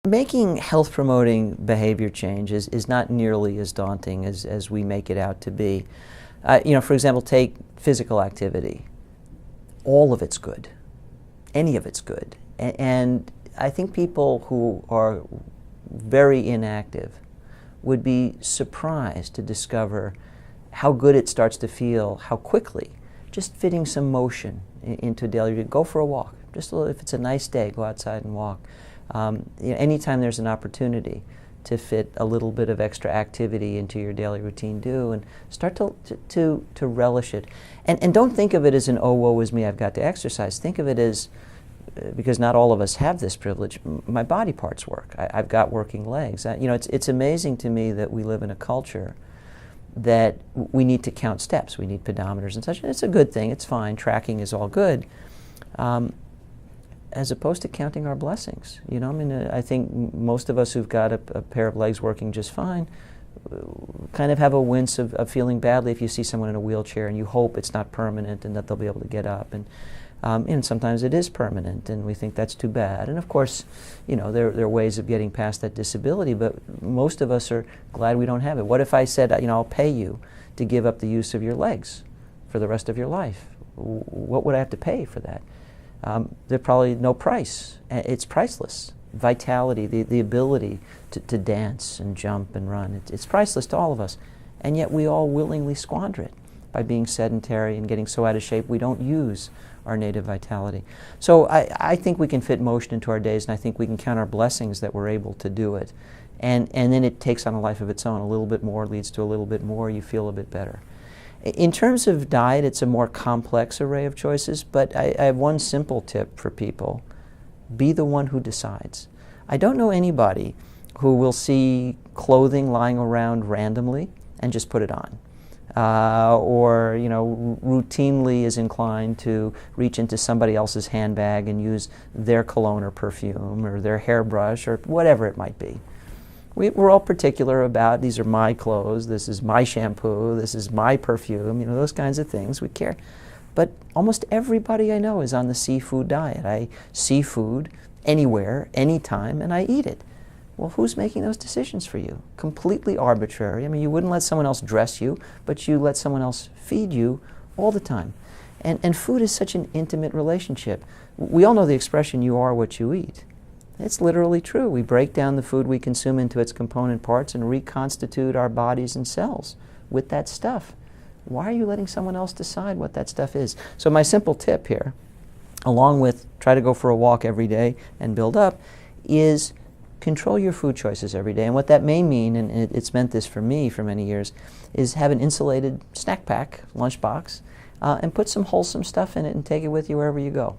Making health-promoting behavior change is not nearly as daunting as we make it out to be. For example, take physical activity. All of it's good. Any of it's good. And I think people who are very inactive would be surprised to discover how good it starts to feel, how quickly, just fitting some motion into daily routine. Go for a walk. Just a little, if it's a nice day, go outside and walk. Anytime there's an opportunity to fit a little bit of extra activity into your daily routine, do, and start to relish it. And don't think of it as an, oh, woe is me, I've got to exercise. Think of it as, because not all of us have this privilege, my body parts work. I've got working legs. It's amazing to me that we live in a culture that we need to count steps. We need pedometers and such. And it's a good thing. It's fine. Tracking is all good. As opposed to counting our blessings. I think most of us who've got a pair of legs working just fine kind of have a wince of feeling badly if you see someone in a wheelchair and you hope it's not permanent and that they'll be able to get up. And sometimes it is permanent, and we think that's too bad. And of course, there are ways of getting past that disability, but most of us are glad we don't have it. What if I said, I'll pay you to give up the use of your legs for the rest of your life? What would I have to pay for that? There's probably no price. It's priceless. Vitality, the ability to dance and jump and run, it's priceless to all of us. And yet we all willingly squander it by being sedentary and getting so out of shape we don't use our native vitality. So I think we can fit motion into our days, and I think we can count our blessings that we're able to do it. And then it takes on a life of its own. A little bit more leads to a little bit more. You feel a bit better. In terms of diet, it's a more complex array of choices, but I have one simple tip for people. Be the one who decides. I don't know anybody who will see clothing lying around randomly and just put it on. Or routinely is inclined to reach into somebody else's handbag and use their cologne or perfume or their hairbrush or whatever it might be. We're all particular about, these are my clothes, this is my shampoo, this is my perfume, those kinds of things. We care. But almost everybody I know is on the seafood diet. I see food anywhere, anytime, and I eat it. Well, who's making those decisions for you? Completely arbitrary. You wouldn't let someone else dress you, but you let someone else feed you all the time. And food is such an intimate relationship. We all know the expression, you are what you eat. It's literally true. We break down the food we consume into its component parts and reconstitute our bodies and cells with that stuff. Why are you letting someone else decide what that stuff is? So my simple tip here, along with try to go for a walk every day and build up, is control your food choices every day. And what that may mean, and it's meant this for me for many years, is have an insulated snack pack, lunchbox, and put some wholesome stuff in it and take it with you wherever you go.